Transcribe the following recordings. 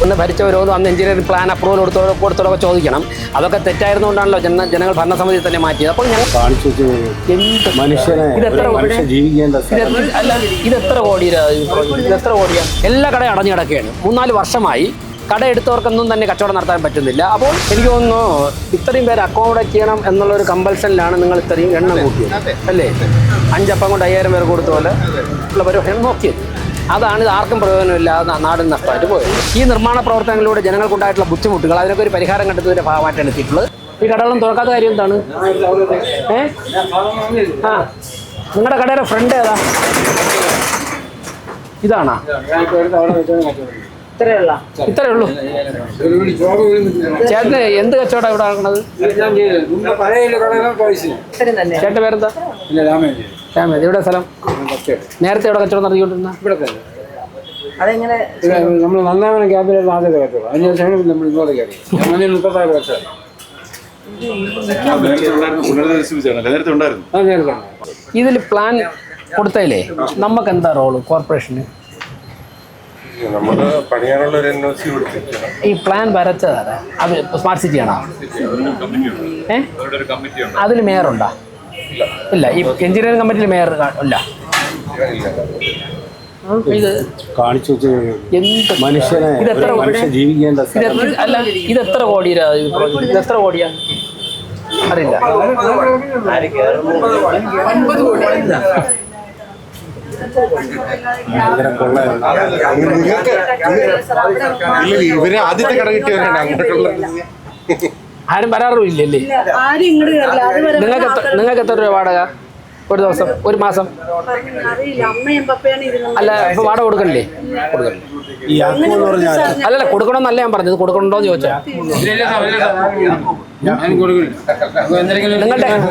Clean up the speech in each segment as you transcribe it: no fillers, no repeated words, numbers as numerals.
ഒന്ന് ഭരിച്ചവരോ അന്ന് engineering plan approval കൊടുത്തോടൊക്കെ ചോദിക്കണം. അതൊക്കെ തെറ്റായിരുന്നുകൊണ്ടാണല്ലോ ജനങ്ങൾ ഭരണസമിതി തന്നെ മാറ്റിയത്. അപ്പോൾ ഞങ്ങൾ ഇതെത്ര കോടിയാണ്? എല്ലാ കടയും അടഞ്ഞു കിടക്കുകയാണ്. 3-4 വർഷമായി കട എടുത്തവർക്കൊന്നും തന്നെ കച്ചവടം നടത്താൻ പറ്റുന്നില്ല. അപ്പോൾ എനിക്ക് തോന്നുന്നു ഇത്രയും പേര് അക്കോമഡേറ്റ് ചെയ്യണം എന്നുള്ളൊരു കമ്പൽഷനിലാണ് നിങ്ങൾ ഇത്രയും എണ്ണം കൂട്ടിയത് അല്ലേ? 5 അപ്പം കൊണ്ട് 5000 പേർ കൊടുത്ത പോലെ ഉള്ളവർ നോക്കിയത്. അതാണ് ഇത് ആർക്കും പ്രയോജനമില്ലാതെ നാടിന് നഷ്ടമായിട്ട് പോയത്. ഈ നിർമ്മാണ പ്രവർത്തനങ്ങളിലൂടെ ജനങ്ങൾക്കുണ്ടായിട്ടുള്ള ബുദ്ധിമുട്ടുകൾ അതിനൊക്കെ ഒരു പരിഹാരം കണ്ടെത്തുന്നതിൻ്റെ ഭാഗമായിട്ടാണ് എത്തിയിട്ടുള്ളത്. ഈ കടകളും തുറക്കാത്ത കാര്യം എന്താണ്? നിങ്ങളുടെ കടയുടെ ഫ്രണ്ട് ഏതാ? ഇതാണോ? ഇത്രയേ ഉള്ളൂ. ചേട്ടന് എന്ത് കച്ചവടം ഇവിടെ നടക്കുന്നത്? ചേട്ടൻ്റെ പേരെന്താ? രാമേന്ദ്. എവിടെ സ്ഥലം? നേരത്തെ എവിടെ കച്ചവടം നടത്തിക്കൊണ്ടിരുന്ന? നമ്മൾ നന്നാവന ക്യാമ്പിലായിരുന്നു ആദ്യത്തെ കച്ചവടം. അതിനുശേഷം നമ്മൾ ഇങ്ങോട്ട് കയറി 36 വർഷം. ഇതിൽ പ്ലാൻ കൊടുത്തതിലേ നമുക്ക് എന്താ റോള് കോർപ്പറേഷന്? ഈ പ്ലാൻ വരച്ചതാണ് അത് സ്മാർട്ട് സിറ്റി ആണോ? അതിൽ മേയറുണ്ടോ? ഇല്ല. ഈ എഞ്ചിനീയറിംഗ് കമ്മിറ്റിയിൽ മേയർ ഇല്ല. ഇത് കാണിച്ചു മനുഷ്യനെ ജീവിക്കേണ്ട അല്ല. ഇതെത്ര കോടിയാ? അറിയില്ല. ഇവര് ആദ്യത്തെ കട കിട്ടിയവരാണ് അങ്ങോട്ടുള്ള. ആരും വരാറില്ലല്ലേ? നിങ്ങൾക്ക് എത്ര രൂപ വാടക ഒരു ദിവസം, ഒരു മാസം? അല്ല, ഇപ്പൊ വാടക കൊടുക്കണില്ലേ? അല്ലല്ല, കൊടുക്കണമെന്നല്ല ഞാൻ പറഞ്ഞത്. കൊടുക്കണുണ്ടോന്ന് ചോദിച്ചാൽ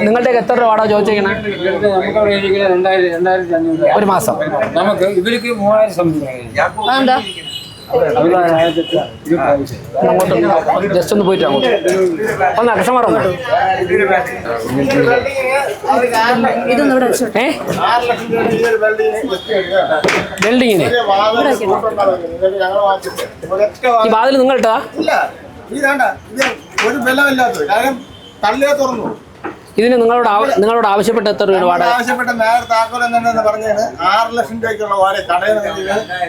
നിങ്ങളുടെ എത്ര രൂപ വാടക ചോദിച്ചേക്കണേ? ഒരു മാസം നമുക്ക് ഇവർക്ക് 3000. അതെന്താ? അങ്ങോട്ട് ജസ്റ്റ് ഒന്ന് പോയിട്ട് അങ്ങോട്ട് ഒന്ന് കസ്റ്റമറുണ്ടോ? ബിൽഡിങ്ങിന് ഈ വാതിൽ നിങ്ങൾ ഇട്ടതാ? ഇതിന് നിങ്ങളോട് ആവശ്യപ്പെട്ട എത്ര രൂപ വാടക? ആവശ്യപ്പെട്ട മേയർ താക്കോൽ എന്താണെന്ന് പറഞ്ഞാണ് 6 ലക്ഷം രൂപയ്ക്കുള്ള വാടക. കടയിൽ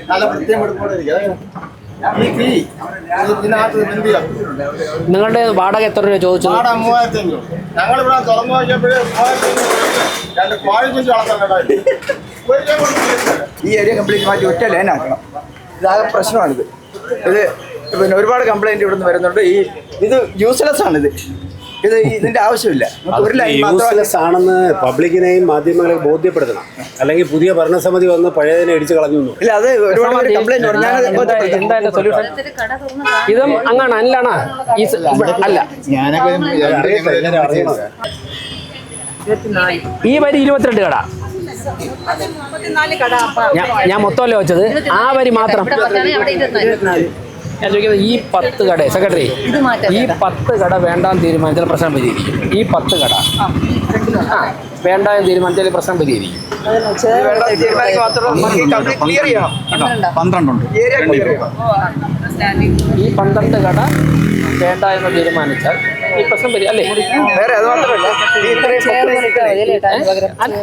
നല്ല വൃത്തിയും നിങ്ങളുടെ വാടക എത്ര രൂപ ചോദിച്ചു? വാടക 3500. ഞങ്ങളിവിടെ തുറന്നു നോക്കിയപ്പോഴേ 2 കോഴിക്കുഞ്ഞ് വളർത്താൻ. ഈ ഏരിയ കംപ്ലീറ്റ് മാറ്റി ഒറ്റ ലൈനാക്കണം. ഇതാകെ പ്രശ്നമാണിത്. പിന്നെ ഒരുപാട് കംപ്ലൈൻറ്റ് ഇവിടെ നിന്ന് വരുന്നുണ്ട്. ഇത് യൂസ്ലെസ് ആണിത്. ഇതിന്റെ ആവശ്യമില്ല. യൂസ്ലെസ് ആണെന്ന് പബ്ലിക്കിനെയും മാധ്യമങ്ങളെയും ബോധ്യപ്പെടുത്തണം. അല്ലെങ്കിൽ പുതിയ ഭരണസമിതി വന്ന് പഴയതിനെ ഇടിച്ചു കളഞ്ഞു. ഇല്ല, അത് ഒരുപാട് കംപ്ലൈന്റ്. ഇതും അങ്ങനെ അല്ലാണ്. അല്ല, ഈ വരി 22 കട. ഞാൻ മൊത്തമല്ലേ വെച്ചത്? ആ വരി മാത്രം ഞാൻ ചോദിക്കുന്നത്. ഈ 10 കട സെക്രട്ടറി, ഈ 10 കട വേണ്ടാന്ന് തീരുമാനിച്ചാൽ പ്രശ്നം പരിഹരിക്കും. ഈ 10 കട വേണ്ട എന്ന് തീരുമാനിച്ചാൽ പ്രശ്നം പരിഹരിക്കും. 12 ഈ 12 കട വേണ്ട എന്ന് തീരുമാനിച്ചാൽ ഈ പ്രശ്നം പരിഹരിക്കും അല്ലേ?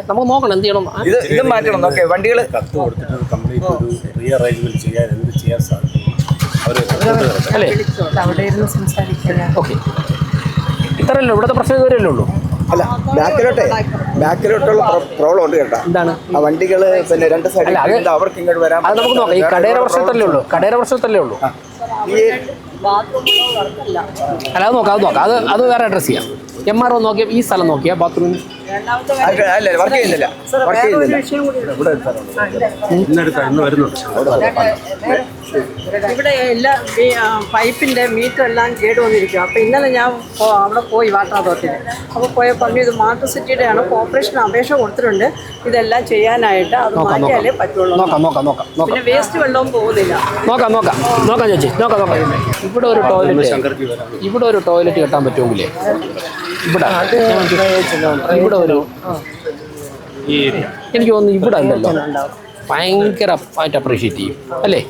നമുക്ക് നോക്കണം എന്ത് ചെയ്യണം. ഇതും മാറ്റണം. വണ്ടികൾ കത്ത് കൊടുത്തിട്ട് കംപ്ലീറ്റ് ഒരു റീഅറേഞ്ച്മെന്റ് ചെയ്യാൻ എന്ത് ചെയ്യാൻ സാധിക്കും അല്ലേ? ഓക്കെ, ഇത്രയല്ലേ ഇവിടുത്തെ പ്രശ്നം? ഇതുവരെയല്ലേ ഉള്ളൂ? അല്ല, ബാക്കിലോട്ടുള്ള പ്രോബ്ലം ഉണ്ട് കേട്ടോ. എന്താണ്? ആ വണ്ടികള് പിന്നെ 2 സൈഡിൽ അവർക്ക് ഇങ്ങോട്ട് വരാം. അത് നമുക്ക് നോക്കാം. ഈ കടയുടെ പ്രശ്നത്തല്ലേ ഉള്ളൂ. അല്ല, അത് നോക്കാം. അത് വേറെ അഡ്രസ് ചെയ്യാം. MRO നോക്കിയാൽ ഈ സ്ഥലം നോക്കിയാൽ ബാത്റൂമിന് വർക്ക് ചെയ്യുന്നില്ല. ഇവിടെ എല്ലാ പൈപ്പിൻ്റെ മീറ്റർ എല്ലാം കേട് വന്നിരിക്കുക. അപ്പോൾ ഇന്നലെ ഞാൻ അവിടെ പോയി വാട്ടർ അതോറിറ്റിയിൽ. അപ്പോൾ പോയപ്പോൾ പറഞ്ഞു ഇത് സ്മാർട്ട് സിറ്റിയുടെ ആണ്, കോർപ്പറേഷൻ അപേക്ഷ കൊടുത്തിട്ടുണ്ട് ഇതെല്ലാം ചെയ്യാനായിട്ട്. അത് മാറ്റിയാലേ പറ്റുള്ളൂ. നോക്കാം. പിന്നെ വേസ്റ്റ് വെള്ളവും പോകുന്നില്ല. നോക്കാം ചേച്ചി. ഇവിടെ ഒരു ടോയ്ലറ്റ് കെട്ടാൻ പറ്റുമെങ്കിലേ ഇവിടെ ഒരു എനിക്ക് തോന്നുന്നു ഇവിടെ അല്ലല്ലോ. ഭയങ്കരമായിട്ട് അപ്രീഷിയേറ്റ് ചെയ്യും അല്ലേ?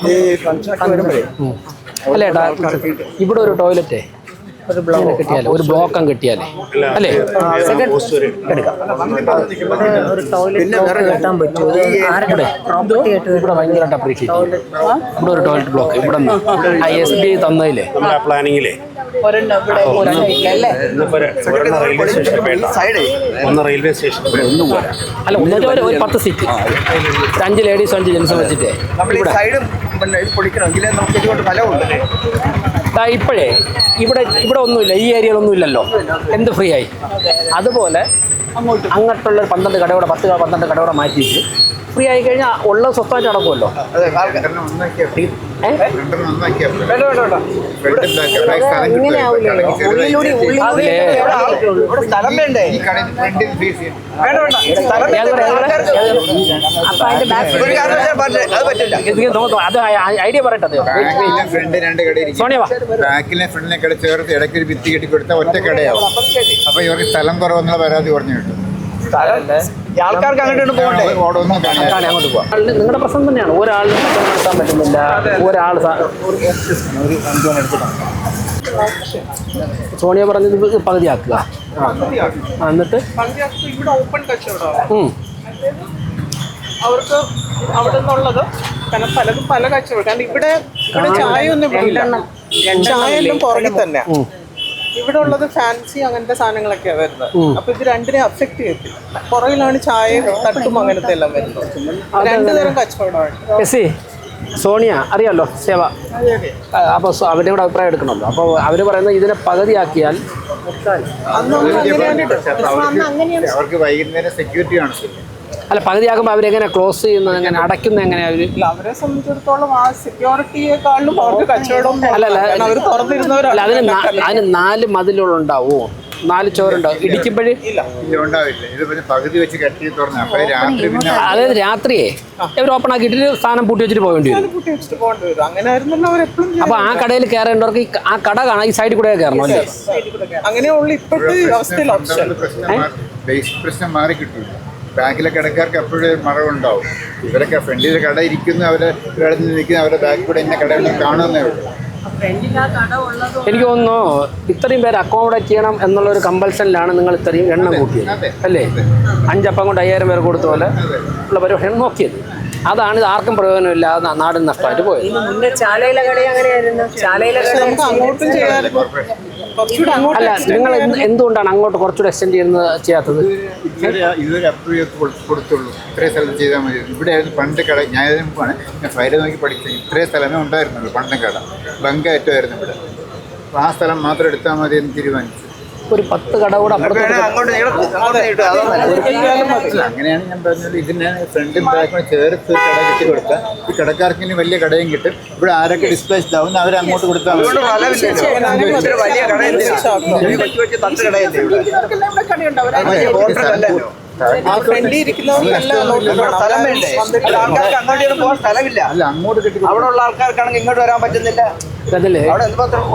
ഈ ഫംഗ്ഷനൊക്കെ വരുമ്പോഴേ അല്ലേ ഏട്ടാ, ഇവിടെ ഒരു ടോയ്ലറ്റേ ഇങ്ങനെ കിട്ടിയാലേ, ഒരു ബ്ലോക്കം കിട്ടിയാലേ അല്ലേ? ഇവിടെ ഭയങ്കരമായിട്ട് അപ്രീഷിയേറ്റ് ചെയ്യും. ഇവിടെ ഒരു ടോയ്ലറ്റ് ബ്ലോക്ക് ഇവിടെ SBI തന്നതില്ലേ നമ്മുടെ പ്ലാനിങ്ങിലേ റെയിൽവേ സ്റ്റേഷൻ വേണ്ട, ഒന്ന് റെയിൽവേ സ്റ്റേഷൻ ഒന്നും പോരാ. അല്ല ഒരു 10 സീറ്റ്, 5 ലേഡീസും 5 ജെൻസും വെച്ചിട്ടേ നമ്മൾ ഈ സൈഡും പിന്നെ ഇത് പൊളിക്കണമെങ്കിൽ നമുക്ക് ഇതുകൊണ്ട് ഫലമുണ്ട്. ഇപ്പോഴേ ഇവിടെ ഒന്നുമില്ല, ഈ ഏരിയയിലൊന്നും ഇല്ലല്ലോ, എന്ത് ഫ്രീ ആയി. അതുപോലെ അങ്ങോട്ടുള്ള 12 കടയോടെ 10-12 കടയോടെ മാറ്റിയിട്ട് ഫ്രീ ആയി കഴിഞ്ഞാൽ ഉള്ള സ്വസ്ഥമായിട്ട് നടക്കുമല്ലോ. അതെ, സ്ഥലം വേണ്ടേ? അത് പറ്റില്ല. അത് ഐഡിയ പറയട്ടെ സോണിയ വാ. ബാക്കിലെ ഫ്രണ്ടിനെ കട ചേർത്ത് ഇടയ്ക്ക് ഒരു ഭിത്തി കെട്ടി കൊടുത്താൽ ഒറ്റ കടയാവും. അപ്പൊ ഇവർക്ക് സ്ഥലം കുറവെന്നുള്ള പരാതി പറഞ്ഞു കിട്ടും. ആൾക്കാർക്ക് അങ്ങോട്ട് പോകണ്ടേ? അങ്ങോട്ട് പോവാം. നിങ്ങളുടെ പ്രശ്നം തന്നെയാണ്, ഒരാളിന് നടത്താൻ പറ്റുന്നില്ല. ഒരാൾ സോണിയ പറഞ്ഞത് പകുതിയാക്കുക, എന്നിട്ട് ഇവിടെ ഓപ്പൺ കച്ചവടമാണ് അവർക്ക് അവിടെ നിന്നുള്ളത്. കാരണം പലതും പല കച്ചവടം. കാരണം ഇവിടെ ചായ ഒന്നും ചായ എല്ലാം പുറകിൽ തന്നെ. ഇവിടെ ഉള്ളത് ഫാൻസി അങ്ങനത്തെ സാധനങ്ങളൊക്കെയാണ് വരുന്നത്. അപ്പൊ ഇത് രണ്ടിനെ അഫക്ട് ചെയ്യത്തില്ല. പുറകിലാണ് ചായയും തട്ടും അങ്ങനത്തെ എല്ലാം വരുന്നത്. 2 തരം കച്ചവടമാണ്. സോണിയ അറിയാലോ സേവ. അപ്പോൾ അവരുടെ കൂടെ അഭിപ്രായം എടുക്കണമല്ലോ. അപ്പോൾ അവർ പറയുന്നത് ഇതിനെ പകുതിയാക്കിയാൽ അവർക്ക് വൈകുന്നേരം സെക്യൂരിറ്റി ആണ്. അല്ല, പകുതിയാക്കുമ്പോൾ അവരെങ്ങനെ ക്ലോസ് ചെയ്യുന്നത്, എങ്ങനെ അടയ്ക്കുന്നത്, എങ്ങനെയാ അവർ? അവരെ സംബന്ധിച്ചിടത്തോളം ആ സെക്യൂരിറ്റിയെക്കാളും അവർക്ക് കച്ചവടം. അല്ല അവർ തുറന്നിരുന്നവരല്ല. അതിന് 4 മതിലുകളുണ്ടാവോ? 4 ചോറുണ്ടാവും ഇടിക്കുമ്പോഴേ? ഉണ്ടാവില്ല. ഇത് പിന്നെ പകുതി വെച്ച് കെട്ടി തുറന്നു. അപ്പൊ രാത്രി പിന്നെ അതായത് രാത്രിയെ ഇവർ ഓപ്പൺ ആക്കിയിട്ട് സാധനം പൂട്ടി വെച്ചിട്ട് പോകേണ്ടി വരും. അങ്ങനെ ആയിരുന്നല്ലോ അവരെപ്പോഴും. അപ്പൊ ആ കടയിൽ കയറേണ്ടവർക്ക് ആ കട കാണാൻ ഈ സൈഡിൽ കൂടെ കയറണം അല്ലേ? അങ്ങനെയുള്ള ഇപ്പോഴത്തെ അവസ്ഥയിൽ ഓപ്ഷൻ. ബേസ് പ്രശ്നം മാറി കിട്ടില്ല. ബാക്കിലെ കടക്കാർക്ക് എപ്പോഴും മറവുണ്ടാവും. ഇവരൊക്കെ ഫ്രണ്ടിലെ കട ഇരിക്കുന്നു, അവരെ നിൽക്കുന്ന അവരുടെ ബാക്കിൽ കൂടെ എന്നെ കടയിൽ കാണുന്നേ ഉള്ളൂ. എനിക്ക് തോന്നുന്നു ഇത്രയും പേര് അക്കോമഡേറ്റ് ചെയ്യണം എന്നുള്ളൊരു കമ്പൽഷനിലാണ് നിങ്ങൾ ഇത്രയും എണ്ണം കൂട്ടിയത് അല്ലേ? 5 അപ്പം കൊണ്ട് 5000 പേർ കൊടുത്ത പോലെ ഉള്ള പരിപാടി നോക്കിയത്. അതാണ് ഇത് ആർക്കും പ്രയോജനമില്ലാതെ നാടിന് നഷ്ടമായിട്ട് പോയത്. അല്ല, നിങ്ങൾ എന്തുകൊണ്ടാണ് അങ്ങോട്ട് കുറച്ചുകൂടെ എക്സ്റ്റെൻഡ് ചെയ്യാത്തത്? ഇതൊരു അപ്രൂവ് കൊടുത്തുള്ളൂ. ഇത്രയും സ്ഥലം ചെയ്താൽ മതി. ഇവിടെ ആയിരുന്നു പണ്ട് കട. ഞാൻ മുമ്പാണ് ഞാൻ ഫയൽ നോക്കി പഠിച്ചത്. ഇത്രയും സ്ഥലമേ ഉണ്ടായിരുന്നുള്ളൂ പണ്ടും കട. ബംഗായിട്ടായിരുന്നു ഇവിടെ. അപ്പോൾ ആ സ്ഥലം മാത്രം എടുത്താൽ മതി എന്ന് തീരുമാനിച്ചു. ഒരു 10 കട കൂടെ അങ്ങനെയാണ് ഞാൻ പറഞ്ഞത്. ഇതിനെ ഫ്രണ്ടും ബാക്കും ചേർത്ത് കട കെട്ടി കൊടുത്താൽ ഈ കടക്കാർക്ക് ഇനി വലിയ കടയും കിട്ടും. ഇവിടെ ആരൊക്കെ ഡിസ്പ്ലേസ്ഡ് ആവുന്ന അവർ അങ്ങോട്ട് കൊടുത്താൽ മതി. അല്ല, അങ്ങോട്ട് കെട്ടി അവിടെ ഉള്ള ആൾക്കാർക്കാണെങ്കിൽ ഇങ്ങോട്ട് വരാൻ പറ്റുന്നില്ല. അതല്ലേ,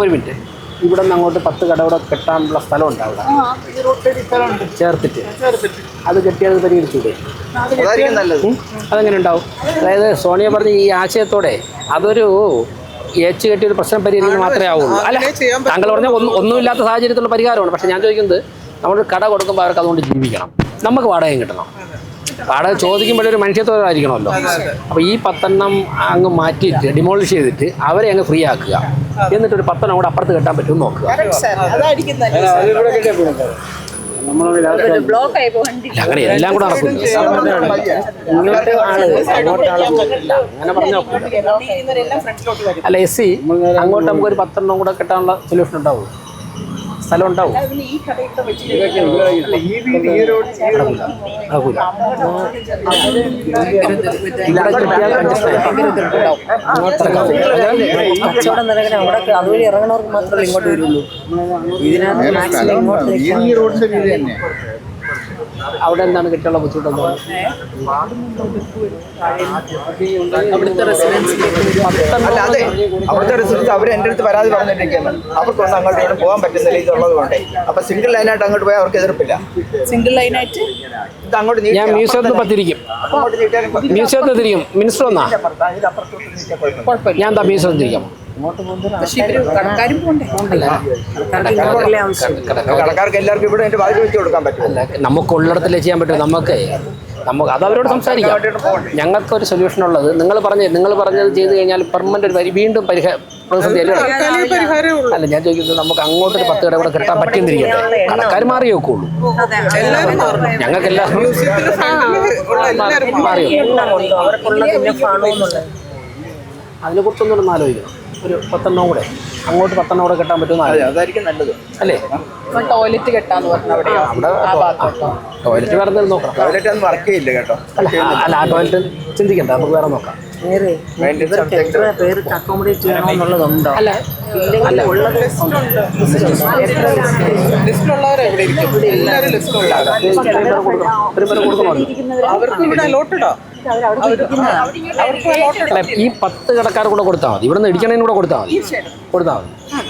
ഒരു മിനിറ്റ്. ഇവിടെ നിന്ന് അങ്ങോട്ട് 10 കട കൂടെ കെട്ടാനുള്ള സ്ഥലം ഉണ്ടാവില്ല, ചേർത്തിട്ട് അത് കെട്ടിയത് പരിഹരിച്ചൂടെ? അതെങ്ങനെ ഉണ്ടാവും? അതായത് സോണിയ പറഞ്ഞ ഈ ആശയത്തോടെ അതൊരു കെട്ടിയൊരു പ്രശ്നം പരിഹരിക്കുന്നത് മാത്രമേ ആവുള്ളൂ. അല്ല, താങ്കൾ പറഞ്ഞ ഒന്നുമില്ലാത്ത സാഹചര്യത്തിലുള്ള പരിഹാരമാണ്. പക്ഷെ ഞാൻ ചോദിക്കുന്നത്, നമ്മൾ കട കൊടുക്കുമ്പോൾ അവർക്ക് അതുകൊണ്ട് ജീവിക്കണം, നമുക്ക് വാടകയും കിട്ടണം. വാടക ചോദിക്കുമ്പോഴൊരു മനുഷ്യത്വമായിരിക്കണമല്ലോ. അപ്പോൾ ഈ 10 അങ്ങ് മാറ്റിയിട്ട് ഡിമോളിഷ് ചെയ്തിട്ട് അവരെ അങ്ങ് ഫ്രീ ആക്കുക, എന്നിട്ട് ഒരു 10 കൂടെ അപ്പുറത്ത് കെട്ടാൻ പറ്റും നോക്കുക. അങ്ങനെ എല്ലാം കൂടെ നടക്കില്ല. ഇങ്ങോട്ട് അങ്ങോട്ട് പോകില്ല, അങ്ങനെ പറഞ്ഞാൽ അല്ല. അങ്ങോട്ട് നമുക്കൊരു 10 കൂടെ കെട്ടാനുള്ള സൊല്യൂഷൻ ഉണ്ടാവും, സ്ഥലം ഉണ്ടാവും. കച്ചവടം നിലവിലെ അവിടെ അതുവഴി ഇറങ്ങണവർക്ക് മാത്രമേ ഇങ്ങോട്ട് വരുള്ളൂ. ഇതിനകത്ത് മാക്സിമം ഇങ്ങോട്ട് അവിടെ എന്താണ് കിട്ടിയുള്ള ബുദ്ധിമുട്ടെന്ന് അവിടുത്തെ അല്ല അതെ അവിടുത്തെ റിസൾട്ട് അവർ എൻ്റെ അടുത്ത് പരാതി പറഞ്ഞിരിക്കുകയാണ്. അവർക്കൊന്നും അങ്ങോട്ട് ഇവിടെ പോകാൻ പറ്റുന്നില്ല ഇതുള്ളത് കൊണ്ട്. അപ്പം സിംഗിൾ ലൈനായിട്ട് അങ്ങോട്ട് പോയാൽ അവർക്ക് എതിർപ്പില്ല. സിംഗിൾ ലൈനായിട്ട് ഇത് അങ്ങോട്ട് ഞാൻ മ്യൂസിയത്തിൽ പത്തിരിക്കും. മ്യൂസിയത്തിൽ തിരിക്കും. മിനിസ്റ്റർ ഒന്നാ ഞാൻ എന്താ മ്യൂസിയത്തിൽ തിരിക്കാം. കടക്കാർക്ക് എല്ലാവർക്കും ഇവിടെ എൻ്റെ വാതിൽ വെച്ച് കൊടുക്കാൻ പറ്റില്ല. നമുക്ക് ഉള്ളിടത്തിലേ ചെയ്യാൻ പറ്റും. നമുക്ക് അത് അവരോട് സംസാരിക്കാം. ഞങ്ങൾക്കൊരു സൊല്യൂഷൻ ഉള്ളത് നിങ്ങൾ പറഞ്ഞത് ചെയ്ത് കഴിഞ്ഞാൽ പെർമനന്റ് ഒരു വീണ്ടും പ്രതിസന്ധി അല്ല. ഞാൻ ചോദിക്കുന്നത് നമുക്ക് അങ്ങോട്ടൊരു 10 കട കൂടെ കിട്ടാൻ പറ്റിയെന്നിരിക്കട്ടെ. കടക്കാർ മാറി നോക്കുള്ളൂ. ഞങ്ങൾക്കെല്ലാം അതിനെ കുറിച്ചൊന്നും ആലോചിക്കണം. ഒരു 10 കൂടെ അങ്ങോട്ട് 10 കൂടെ കെട്ടാൻ പറ്റുന്ന അതായിരിക്കും നല്ലത് അല്ലേ? ടോയ്ലറ്റ് കെട്ടാന്ന് പറഞ്ഞ അവിടെ ടോയ്ലറ്റ് വേറെ എന്തെങ്കിലും നോക്കണം. ടോയ്ലറ്റ് ഒന്നും വർക്ക് ചെയ്യില്ല കേട്ടോ. അല്ല ആ ടോയ്ലറ്റ് ചിന്തിക്കണ്ട, നമുക്ക് വേറെ നോക്കാം. എത്ര പേർക്ക് അക്കോമഡേറ്റ് ചെയ്യണമെന്നുള്ളതുണ്ടോ? അല്ല അവർക്ക് ഇവിടെ അലോട്ടഡോ? ഈ 10 കടക്കാർ കൂടെ കൊടുത്താൽ മതി. ഇവിടെ നിന്ന് ഇടിക്കണേനും കൂടെ കൊടുത്താൽ മതി.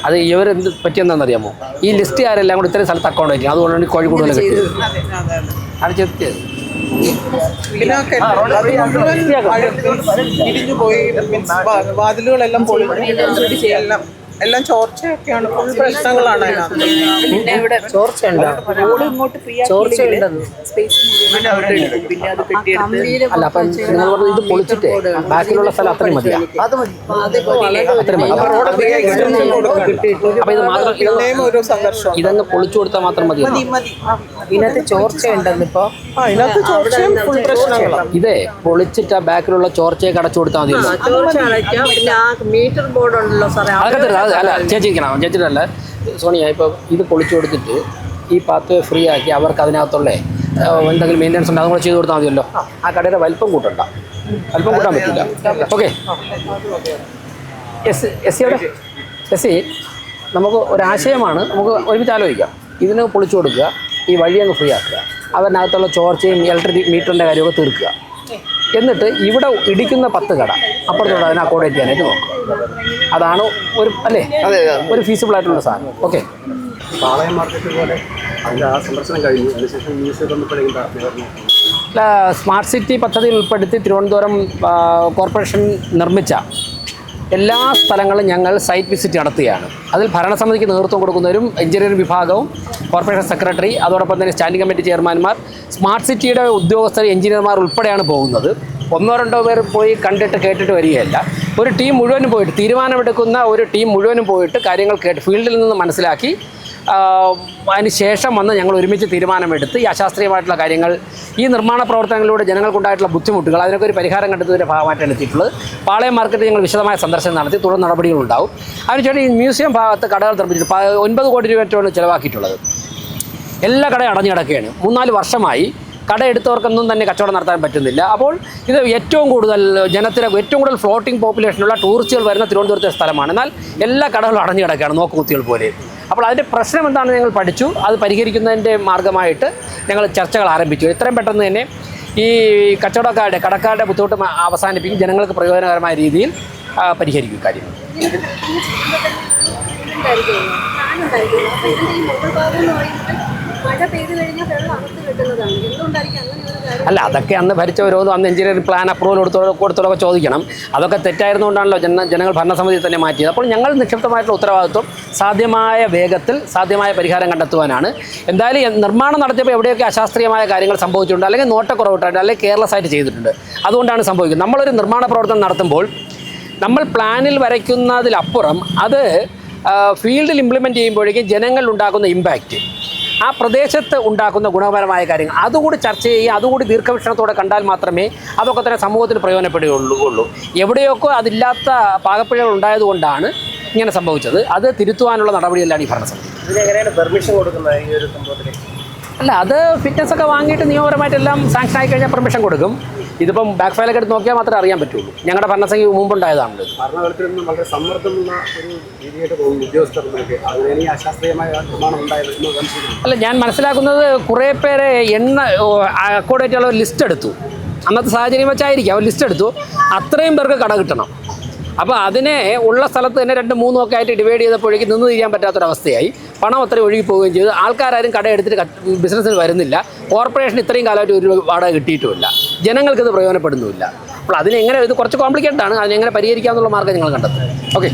അത് ഇവരെന്ത് പറ്റിയെന്താണെന്നറിയാമോ? ഈ ലിസ്റ്റ് ആരെല്ലാം കൂടെ ഇത്രയും സ്ഥലത്ത് അക്കൗണ്ട് ആയിരിക്കും. അതുകൊണ്ടാണ് കോഴിക്കോട് കിട്ടിയത്. അത് ചെത്തിയത് ഇടിഞ്ഞു പോയി. വാതിലുകളെല്ലാം പോയി. എല്ലാം ചോർച്ചയൊക്കെയാണ്. ഫുൾ പ്രശ്നങ്ങളാണ് അതിനകത്ത്. അല്ല അപ്പം നിങ്ങൾ പറഞ്ഞത് ഇത് പൊളിച്ചിട്ട് ബാക്കിലുള്ള സ്ഥലം അത്രയും മതിയാ? അത്രയും മതി. അപ്പൊ ഇത് മാത്രം ഒരു സംഘർഷം ഇതങ്ങ് പൊളിച്ചു കൊടുത്താൽ മാത്രം മതി. ഇതിനകത്ത് ചോർച്ചയുണ്ടെന്നിപ്പോ അതിനകത്ത് ചോർച്ചയും ഫുൾ പ്രശ്നങ്ങളാണ്. ഇതേ പൊളിച്ചിട്ട് ആ ബാക്കിലുള്ള ചോർച്ചയൊക്കെ അടച്ചു കൊടുത്താൽ മതിയല്ലോ. ചോർച്ച അടയ്ക്കാം. പിന്നെ ആ മീറ്റർ ബോർഡ് ഉണ്ടല്ലോ സാറേ, അതൊക്കെ തരാം. അല്ല ചേച്ചിക്കണം, ചേച്ചിട്ടല്ല സോണിയ. ഇപ്പോൾ ഇത് പൊളിച്ചു കൊടുത്തിട്ട് ഈ പാത്ത് ഫ്രീ ആക്കി അവർക്ക് അതിനകത്തുള്ള എന്തെങ്കിലും മെയിൻ്റെനൻസ് ഉണ്ട് അതും കൂടെ ചെയ്ത് കൊടുത്താൽ മതിയല്ലോ. ആ കടയുടെ വലിപ്പം കൂട്ടണ്ട. വലിപ്പം കൂട്ടാൻ പറ്റില്ല. ഓക്കെ എസ് നമുക്ക് ഒരാശയമാണ്. നമുക്ക് ഒരുമിച്ച് ആലോചിക്കാം. ഇതിന് പൊളിച്ചു കൊടുക്കുക, ഈ വഴി അങ്ങ് ഫ്രീ ആക്കുക, അതിനകത്തുള്ള ചോർച്ചയും ഇലക്ട്രിക് മീറ്ററിൻ്റെ കാര്യമൊക്കെ തീർക്കുക. എന്നിട്ട് ഇവിടെ ഇടിക്കുന്ന 10 കട അപ്പുറത്തോടെ അതിനെ അക്കോമഡേറ്റ് ചെയ്യാനായിട്ട് നോക്കുക. അതാണ് ഒരു അല്ലേ ഒരു ഫീസിബിൾ ആയിട്ടുള്ള സാധനം. ഓക്കെ. പാളയം മാർക്കറ്റ് പോലെ അതിൻ്റെ ആ സന്ദർശനം കഴിഞ്ഞു. അതിനുശേഷം മ്യൂസിയം വന്നപ്പോഴേക്കും സ്മാർട്ട് സിറ്റി പദ്ധതിയിൽ ഉൾപ്പെടുത്തി തിരുവനന്തപുരം കോർപ്പറേഷൻ നിർമ്മിച്ച എല്ലാ സ്ഥലങ്ങളും ഞങ്ങൾ സൈറ്റ് വിസിറ്റ് നടത്തുകയാണ്. അതിൽ ഭരണസമിതിക്ക് നേതൃത്വം കൊടുക്കുന്നവരും എഞ്ചിനീയറിംഗ് വിഭാഗവും കോർപ്പറേഷൻ സെക്രട്ടറി, അതോടൊപ്പം തന്നെ സ്റ്റാൻഡിംഗ് കമ്മിറ്റി ചെയർമാൻമാർ, സ്മാർട്ട് സിറ്റിയുടെ ഉദ്യോഗസ്ഥർ, എഞ്ചിനീയർമാർ ഉൾപ്പെടെയാണ് പോകുന്നത്. 1-2 പേർ പോയി കണ്ടിട്ട് കേട്ടിട്ട് വരികയല്ല. ഒരു ടീം മുഴുവനും പോയിട്ട്, തീരുമാനമെടുക്കുന്ന ഒരു ടീം മുഴുവനും പോയിട്ട് കാര്യങ്ങൾ കേട്ട് ഫീൽഡിൽ നിന്ന് മനസ്സിലാക്കി അതിന് ശേഷം വന്ന് ഞങ്ങൾ ഒരുമിച്ച് തീരുമാനമെടുത്ത് ഈ അശാസ്ത്രീയമായിട്ടുള്ള കാര്യങ്ങൾ, ഈ നിർമ്മാണ പ്രവർത്തനങ്ങളിലൂടെ ജനങ്ങൾക്കുണ്ടായിട്ടുള്ള ബുദ്ധിമുട്ടുകൾ, അതിനൊക്കെ ഒരു പരിഹാരം കണ്ടെത്തുന്നതിൻ്റെ ഭാഗമായിട്ടാണ് എത്തിയിട്ടുള്ളത്. പാളയം മാർക്കറ്റ് ഞങ്ങൾ വിശദമായ സന്ദർശനം നടത്തി. തുടർ നടപടികളുണ്ടാവും. അതിനുശേഷം ഈ മ്യൂസിയം ഭാഗത്ത് കടകൾ നിർമ്മിച്ചിട്ട് 9 കോടി രൂപയാണ് ചിലവാക്കിയിട്ടുള്ളത്. എല്ലാ കടയും അടഞ്ഞു കിടക്കുകയാണ്. 3-4 വർഷമായി കട എടുത്തവർക്കൊന്നും തന്നെ കച്ചവടം നടത്താൻ പറ്റുന്നില്ല. അപ്പോൾ ഇത് ഏറ്റവും കൂടുതൽ ഏറ്റവും കൂടുതൽ ഫ്ലോട്ടിംഗ് പോപ്പുലേഷനുള്ള ടൂറിസ്റ്റുകൾ വരുന്ന തിരുവനന്തപുരത്തെ സ്ഥലമാണ്. എന്നാൽ എല്ലാ കടകളും അടഞ്ഞു കിടക്കുകയാണ്, നോക്കുകുത്തികൾ പോലെ. അപ്പോൾ അതിൻ്റെ പ്രശ്നം എന്താണെന്ന് ഞങ്ങൾ പഠിച്ചു. അത് പരിഹരിക്കുന്നതിൻ്റെ മാർഗ്ഗമായിട്ട് ഞങ്ങൾ ചർച്ചകൾ ആരംഭിച്ചു. എത്രയും പെട്ടെന്ന് തന്നെ ഈ കടക്കാരുടെ ബുദ്ധിമുട്ട് അവസാനിപ്പിക്കും, ജനങ്ങൾക്ക് പ്രയോജനകരമായ രീതിയിൽ പരിഹരിക്കും കാര്യങ്ങൾ. അല്ല അതൊക്കെ അന്ന് ഭരിച്ചവരോന്നും അന്ന് എഞ്ചിനീയറിംഗ് പ്ലാൻ അപ്രൂവൽ കൊടുത്തോളൊക്കെ ചോദിക്കണം. അതൊക്കെ തെറ്റായിരുന്നുകൊണ്ടാണല്ലോ ജനങ്ങൾ ഭരണസമിതി തന്നെ മാറ്റിയത്. അപ്പോൾ ഞങ്ങൾ നിക്ഷിപ്തമായിട്ടുള്ള ഉത്തരവാദിത്വം സാധ്യമായ വേഗത്തിൽ സാധ്യമായ പരിഹാരം കണ്ടെത്തുവാനാണ്. എന്തായാലും നിർമ്മാണം നടത്തിയപ്പോൾ എവിടെയൊക്കെ അശാസ്ത്രീയമായ കാര്യങ്ങൾ സംഭവിച്ചിട്ടുണ്ട്, അല്ലെങ്കിൽ നോട്ടക്കുറവിട്ടുണ്ട്, അല്ലെങ്കിൽ കെയർലെസ് ആയിട്ട് ചെയ്തിട്ടുണ്ട്. അതുകൊണ്ടാണ് സംഭവിക്കുന്നത്. നമ്മളൊരു നിർമ്മാണ പ്രവർത്തനം നടത്തുമ്പോൾ നമ്മൾ പ്ലാനിൽ വരയ്ക്കുന്നതിലപ്പുറം അത് ഫീൽഡിൽ ഇംപ്ലിമെൻറ്റ് ചെയ്യുമ്പോഴേക്കും ജനങ്ങളിൽ ഉണ്ടാക്കുന്ന ഇമ്പാക്റ്റ്, ആ പ്രദേശത്ത് ഉണ്ടാക്കുന്ന ഗുണപരമായ കാര്യങ്ങൾ അതുകൂടി ചർച്ച ചെയ്യുക, അതുകൂടി ദീർഘവീക്ഷണത്തോടെ കണ്ടാൽ മാത്രമേ അതൊക്കെ തന്നെ സമൂഹത്തിന് പ്രയോജനപ്പെടുകയുള്ളൂ. എവിടെയൊക്കെ അതില്ലാത്ത പാകപ്പിഴകൾ ഉണ്ടായതുകൊണ്ടാണ് ഇങ്ങനെ സംഭവിച്ചത്. അത് തിരുത്തുവാനുള്ള നടപടിയെല്ലാം ഈ ഭരണസമിതി. ഇതിനെങ്ങനെയാണ് പെർമിഷൻ കൊടുക്കുന്നത് ഈ ഒരു സംഭവത്തിൽ? അല്ല അത് ഫിറ്റ്നസ് ഒക്കെ വാങ്ങിയിട്ട് നിയമപരമായിട്ടെല്ലാം സാങ്ഷൻ ആയി കഴിഞ്ഞാൽ പെർമിഷൻ കൊടുക്കും. ഇതിപ്പം ബാക്ക് ഫയലൊക്കെ എടുത്ത് നോക്കിയാൽ മാത്രമേ അറിയാൻ പറ്റുള്ളൂ. ഞങ്ങളുടെ ഭരണസംഖ്യ മുമ്പുണ്ടായതാണല്ലോ. ഭരണതലത്തിൽ നിന്നും വളരെ സമ്മർദ്ദമുള്ള ഒരു രീതിയായിട്ട് തോന്നുന്നു ഉദ്യോഗസ്ഥർക്ക്. അങ്ങനെ ഈ അശാസ്ത്രീയമായ നിർമ്മാണം ഉണ്ടായതെന്ന് സംശയിക്കുന്നു. അല്ല, ഞാൻ മനസ്സിലാക്കുന്നത് കുറേ പേരെ അക്കോർഡേറ്റ് ഉള്ള ഒരു ലിസ്റ്റ് എടുത്തു. അന്നത്തെ സാഹചര്യം വെച്ചായിരിക്കും അവർ ലിസ്റ്റ് എടുത്തു. അത്രയും പേർക്ക് കട കിട്ടണം. അപ്പോൾ അതിനെ ഉള്ള സ്ഥലത്ത് തന്നെ 2-3 ഒക്കെ ആയിട്ട് ഡിവൈഡ് ചെയ്തപ്പോഴേക്കും നിന്ന് തിരിയാൻ പറ്റാത്തൊരവസ്ഥയായി. പണം അത്രയും ഒഴുകി പോവുകയും ചെയ്തു. ആൾക്കാരും കട എടുത്തിട്ട് ബിസിനസ്സിന് വരുന്നില്ല. കോർപ്പറേഷൻ ഇത്രയും കാലമായിട്ട് ഒരു വാടക കിട്ടിയിട്ടുമില്ല. ജനങ്ങൾക്കിത് പ്രയോജനപ്പെടുന്നുമില്ല. അപ്പോൾ അതിനെങ്ങനെ, ഇത് കുറച്ച് കോംപ്ലിക്കേറ്റഡ് ആണ്. അതിനെങ്ങനെ പരിഹരിക്കാമെന്നുള്ള മാർഗ്ഗം നിങ്ങൾ കണ്ടെത്തും. ഓക്കെ.